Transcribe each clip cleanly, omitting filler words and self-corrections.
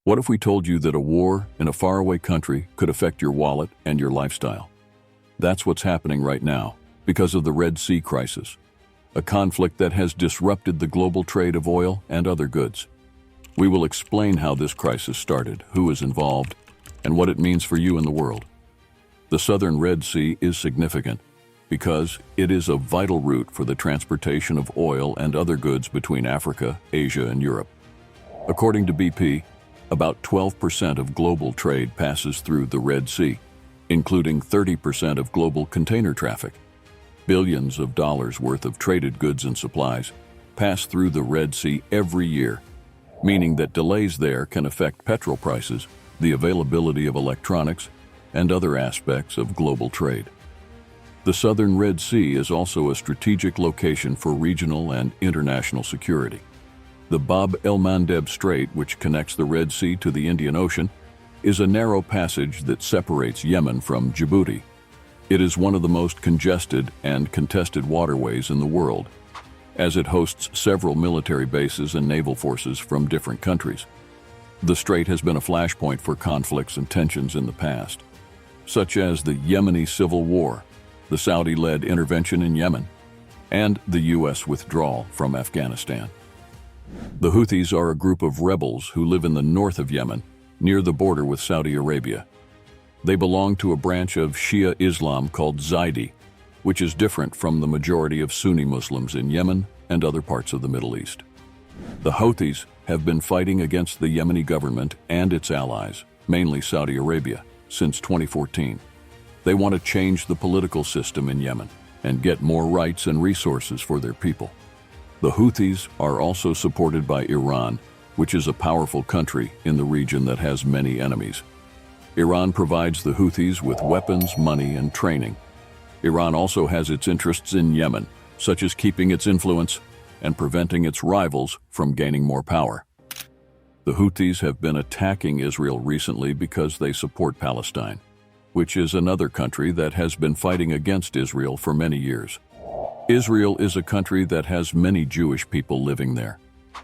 What if we told you that a war in a faraway country could affect your wallet and your lifestyle? That's what's happening right now because of the Red Sea crisis, a conflict that has disrupted the global trade of oil and other goods. We will explain how this crisis started, who is involved, and what it means for you and the world. The southern Red Sea is significant because it is a vital route for the transportation of oil and other goods between Africa, Asia, and Europe. According to BP, about 12% of global trade passes through the Red Sea, including 30% of global container traffic. Billions of dollars worth of traded goods and supplies pass through the Red Sea every year, meaning that delays there can affect petrol prices, the availability of electronics, and other aspects of global trade. The southern Red Sea is also a strategic location for regional and international security. The Bab el-Mandeb Strait, which connects the Red Sea to the Indian Ocean, is a narrow passage that separates Yemen from Djibouti. It is one of the most congested and contested waterways in the world, as it hosts several military bases and naval forces from different countries. The strait has been a flashpoint for conflicts and tensions in the past, such as the Yemeni Civil War, the Saudi-led intervention in Yemen, and the U.S. withdrawal from Afghanistan. The Houthis are a group of rebels who live in the north of Yemen, near the border with Saudi Arabia. They belong to a branch of Shia Islam called Zaidi, which is different from the majority of Sunni Muslims in Yemen and other parts of the Middle East. The Houthis have been fighting against the Yemeni government and its allies, mainly Saudi Arabia, since 2014. They want to change the political system in Yemen and get more rights and resources for their people. The Houthis are also supported by Iran, which is a powerful country in the region that has many enemies. Iran provides the Houthis with weapons, money, and training. Iran also has its interests in Yemen, such as keeping its influence and preventing its rivals from gaining more power. The Houthis have been attacking Israel recently because they support Palestine, which is another country that has been fighting against Israel for many years. Israel is a country that has many Jewish people living there,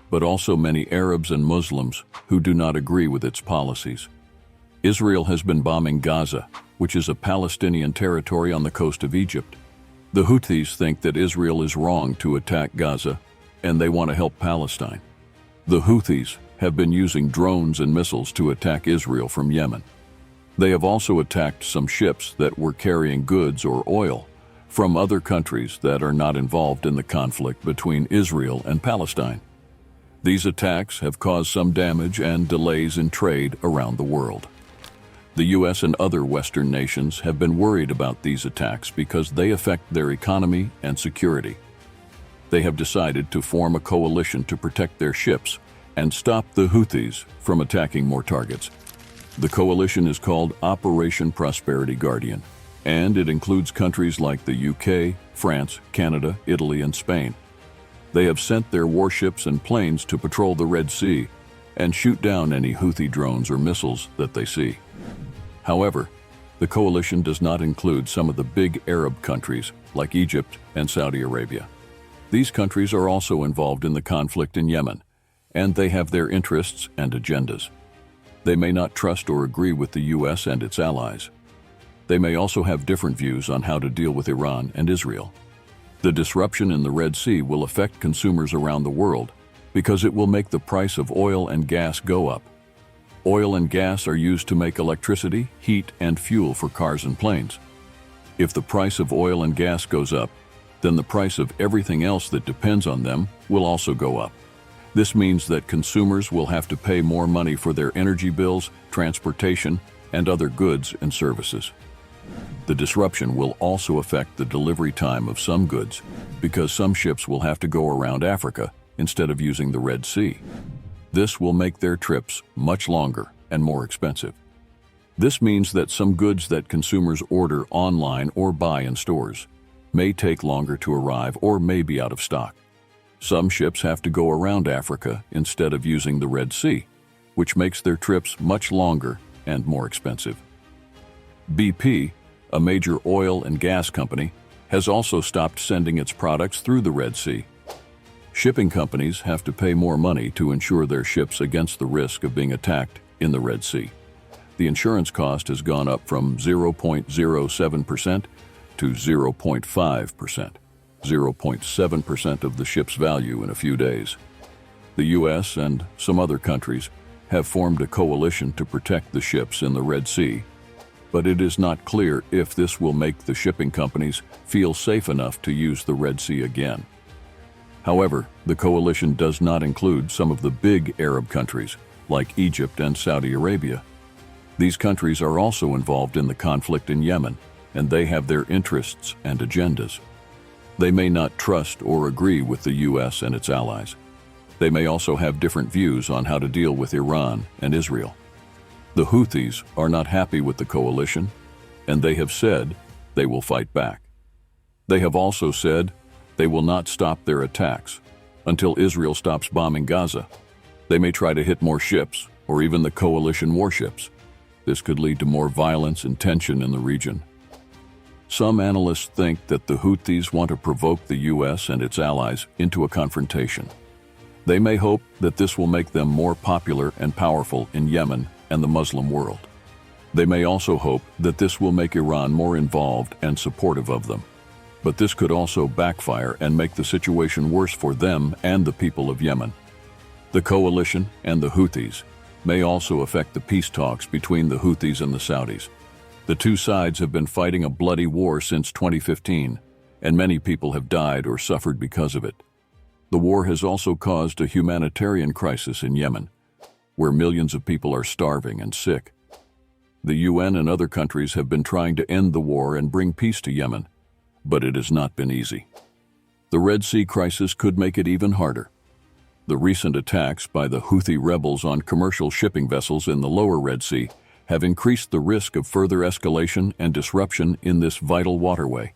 but also many Arabs and Muslims who do not agree with its policies. Israel has been bombing Gaza, which is a Palestinian territory on the coast of Egypt. The Houthis think that Israel is wrong to attack Gaza, and they want to help Palestine. The Houthis have been using drones and missiles to attack Israel from Yemen. They have also attacked some ships that were carrying goods or oil from other countries that are not involved in the conflict between Israel and Palestine. These attacks have caused some damage and delays in trade around the world. The U.S. and other Western nations have been worried about these attacks because they affect their economy and security. They have decided to form a coalition to protect their ships and stop the Houthis from attacking more targets. The coalition is called Operation Prosperity Guardian, and it includes countries like the UK, France, Canada, Italy, and Spain. They have sent their warships and planes to patrol the Red Sea and shoot down any Houthi drones or missiles that they see. However, the coalition does not include some of the big Arab countries like Egypt and Saudi Arabia. These countries are also involved in the conflict in Yemen, and they have their interests and agendas. They may not trust or agree with the U.S. and its allies. They may also have different views on how to deal with Iran and Israel. The disruption in the Red Sea will affect consumers around the world because it will make the price of oil and gas go up. Oil and gas are used to make electricity, heat, and fuel for cars and planes. If the price of oil and gas goes up, then the price of everything else that depends on them will also go up. This means that consumers will have to pay more money for their energy bills, transportation, and other goods and services. The disruption will also affect the delivery time of some goods because some ships will have to go around Africa instead of using the Red Sea. This will make their trips much longer and more expensive. This means that some goods that consumers order online or buy in stores may take longer to arrive or may be out of stock. Some ships have to go around Africa instead of using the Red Sea, which makes their trips much longer and more expensive. BP, a major oil and gas company, has also stopped sending its products through the Red Sea. Shipping companies have to pay more money to insure their ships against the risk of being attacked in the Red Sea. The insurance cost has gone up from 0.07% to 0.5%, 0.7% of the ship's value in a few days. The U.S. and some other countries have formed a coalition to protect the ships in the Red Sea, but it is not clear if this will make the shipping companies feel safe enough to use the Red Sea again. However, the coalition does not include some of the big Arab countries, like Egypt and Saudi Arabia. These countries are also involved in the conflict in Yemen, and they have their interests and agendas. They may not trust or agree with the U.S. and its allies. They may also have different views on how to deal with Iran and Israel. The Houthis are not happy with the coalition, and they have said they will fight back. They have also said they will not stop their attacks until Israel stops bombing Gaza. They may try to hit more ships or even the coalition warships. This could lead to more violence and tension in the region. Some analysts think that the Houthis want to provoke the U.S. and its allies into a confrontation. They may hope that this will make them more popular and powerful in Yemen and the Muslim world. They may also hope that this will make Iran more involved and supportive of them. But this could also backfire and make the situation worse for them and the people of Yemen. The coalition and the Houthis may also affect the peace talks between the Houthis and the Saudis. The two sides have been fighting a bloody war since 2015, and many people have died or suffered because of it. The war has also caused a humanitarian crisis in Yemen, where millions of people are starving and sick. The UN and other countries have been trying to end the war and bring peace to Yemen, but it has not been easy. The Red Sea crisis could make it even harder. The recent attacks by the Houthi rebels on commercial shipping vessels in the lower Red Sea have increased the risk of further escalation and disruption in this vital waterway.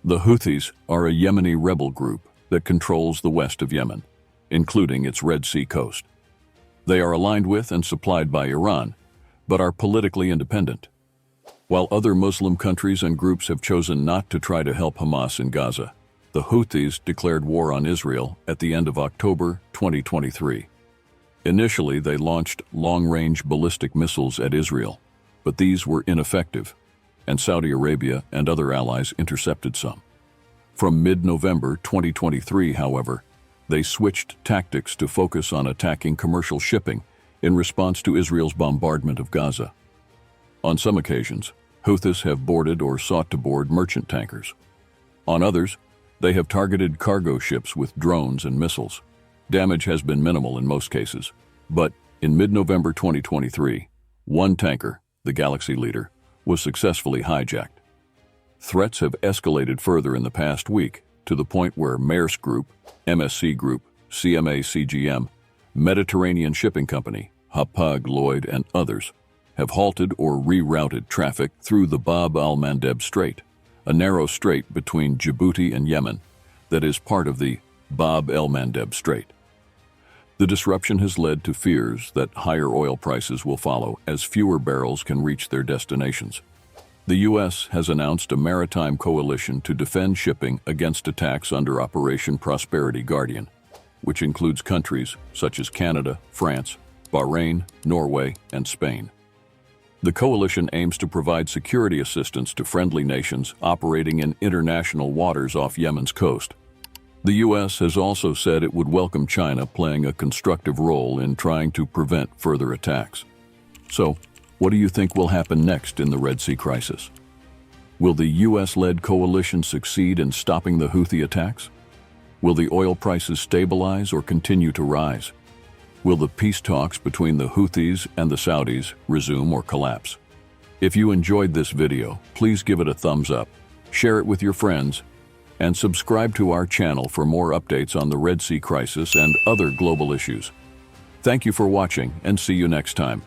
The Houthis are a Yemeni rebel group that controls the west of Yemen, including its Red Sea coast. They are aligned with and supplied by Iran, but are politically independent. While other Muslim countries and groups have chosen not to try to help Hamas in Gaza, the Houthis declared war on Israel at the end of October 2023. Initially, they launched long-range ballistic missiles at Israel, but these were ineffective, and Saudi Arabia and other allies intercepted some. From mid-November 2023, however, they switched tactics to focus on attacking commercial shipping in response to Israel's bombardment of Gaza. On some occasions, Houthis have boarded or sought to board merchant tankers. On others, they have targeted cargo ships with drones and missiles. Damage has been minimal in most cases, but in mid-November 2023, one tanker, the Galaxy Leader, was successfully hijacked. Threats have escalated further in the past week to the point where Maersk Group, MSC Group, CMA CGM, Mediterranean Shipping Company, Hapag-Lloyd, and others have halted or rerouted traffic through the Bab al-Mandeb Strait, a narrow strait between Djibouti and Yemen that is part of the Bab el-Mandeb Strait. The disruption has led to fears that higher oil prices will follow as fewer barrels can reach their destinations. The U.S. has announced a maritime coalition to defend shipping against attacks under Operation Prosperity Guardian, which includes countries such as Canada, France, Bahrain, Norway, and Spain. The coalition aims to provide security assistance to friendly nations operating in international waters off Yemen's coast. The U.S. has also said it would welcome China playing a constructive role in trying to prevent further attacks. So, what do you think will happen next in the Red Sea crisis? Will the U.S.-led coalition succeed in stopping the Houthi attacks? Will the oil prices stabilize or continue to rise? Will the peace talks between the Houthis and the Saudis resume or collapse? If you enjoyed this video, please give it a thumbs up, share it with your friends, and subscribe to our channel for more updates on the Red Sea crisis and other global issues. Thank you for watching, and see you next time.